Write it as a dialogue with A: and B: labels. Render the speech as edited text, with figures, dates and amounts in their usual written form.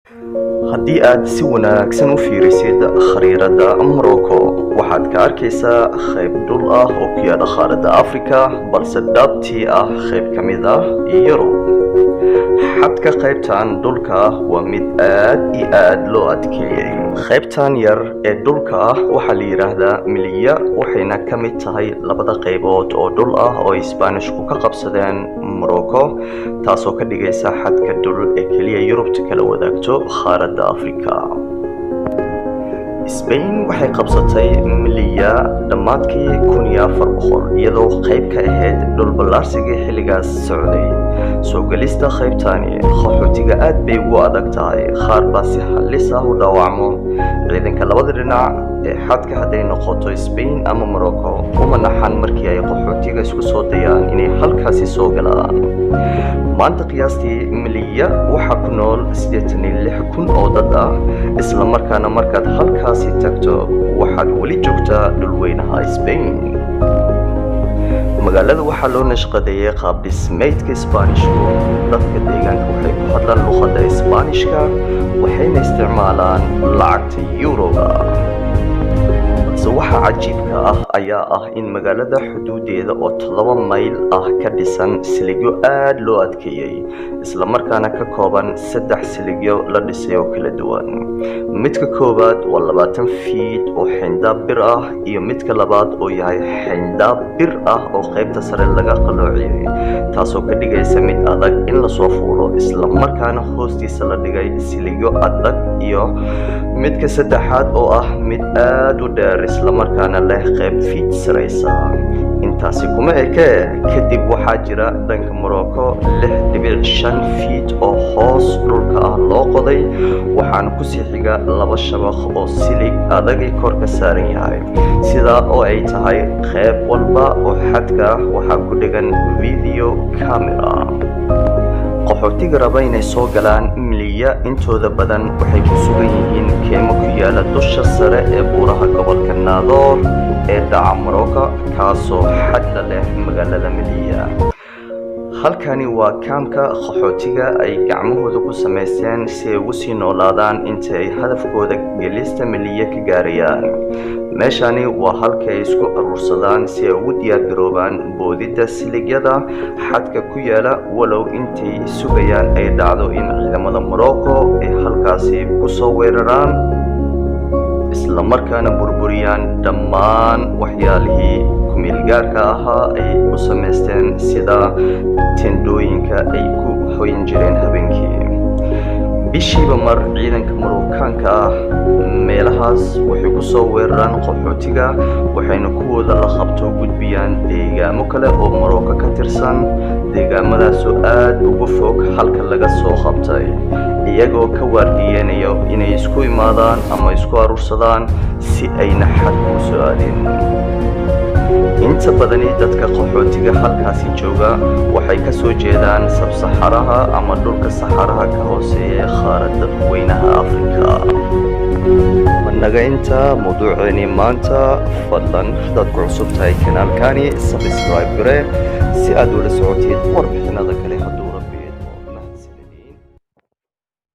A: haddii aad si wanaagsan u fiirisid khariirada Morocco waxaad ka arkaysaa qayb dhul ah oo ku yaala qaaradda Afrika balse dhabtii ah qayb ka mid ah Yurub. xadka qaybtan dhulka waa mid aad iyo aad loo adkeeyay. qaybtan yar ee dhulka ah waxaa la yiraahdaa Melilla waxayna ka mid tahay labada qaybood oo dhul ah oo Isbaanishku ka qabsadeen Morocco taasoo ka dhigaysa xadka dhul ee kaliya Yurubta kala wadaagto qaaradda Afrika. Spain waxay qabsatay Melilla dhammaadkii 1400 iyadoo qayb ka ahayd dhul ballaarsigii xilligaas socday. soo galista qaybtani qaxootiga aad bay ugu adag tahay, qaar baa si halis ah u dhaawacmo. ciidanka labada dhinac ee xadka hadday noqoto Spain ama Morocco uma naxan markii ay qaxootiga isku soo dayaan inay halkaasi soo galaan. maanta qiyaastii Melilla waxaa ku nool 86,000 oo dad ah, isla markaana markaad halkaasi tagto waxaad weli joogtaa dhulweynaha Spain. magaalada waxaa loo nashqadeeyay qaab dhismeedka Isbaanishku. dadka deegaanka waxay ku hadlaan luqadda Isbaanishka waxayna isticmaalaan lacagta Yuroga. balse waxa cajiibka ah ayaa ah in magaalada xuduudeeda oo 7 mayl ah ka dhisan siligyo aad loo adkeeyay, isla markaana ka kooban 3 siligyo la dhisay oo kala duwan. midka koowaad waa 20 feet oo xayndaab bir ah iyo midka labaad oo yahay xayndaab bir ah oo qaybta sare laga qaloociyay, taasoo ka dhigaysa mid adag in la soo fuulo, isla markaana hoostiisa la dhigay siligyo adag. iyo midka saddexaad oo ah mid aad u dheer isla markaana leh qayb fiid sareysa. intaasi kuma eke, kadib waxaa jira dhanka Morocco 6.5 feet oo hoos dhulka ah loo qoday, waxaana ku sii xiga 2 shabaq oo silig adagi kor ka saaran yahay. sidaa oo ay tahay qayb walba oo xadka waxaa ku dhigan video camera. qaxootiga raba inay soo galaan Melilla intooda badan waxay ku sugan yihiin keemo ku yaala dusha sare ee buuraha gobolka Nador ee dhaca Morocco kaasoo xad la leh magaalada Melilla. halkani waa kaamka qaxootiga ay gacmahooda ku samaysteen si ay ugu sii noolaadaan inta ay hadafkooda gelista Melilla ka gaarayaan. meeshani waa halka ay isku aruursadaan si ay ugu diyaargaroobaan boodidda siligyada xadka ku yaala, walow intay sugayaan ay dhacdo in ciidamada Morocco ay halkaasi ku soo weeraraan isla markaana burburiyaan dhammaan waxyaalihii kumeelgaarka ahaa ay u samaysteen sida tendooyinka ay ku hoyan jireen habeenkii. bishiiba mar ciidanka Marookaanka ah meelahaas waxay ku soo weeraraan qaxootiga waxayna kuwooda la qabto gudbiyaan deegaamo kale oo Morocco ka tirsan, deegaamadaasoo aad uga fog halka laga soo qabtay, iyagoo ka waardiyeynaya inay isku imaadaan ama isku aruursadaan si ayna xad u soo aadin. inta badani dadka qaxootiga halkaasi jooga waxay ka soo jeedaan sabsaxaraha ama dhulka saxaraha ka hooseeya qaaradda weynaha Afrika. managa inta mawduuceeni maanta, fadlan haddaad ku cusub tahay kanaalkani subscribe gare si aad ula socotid warbixinada kale.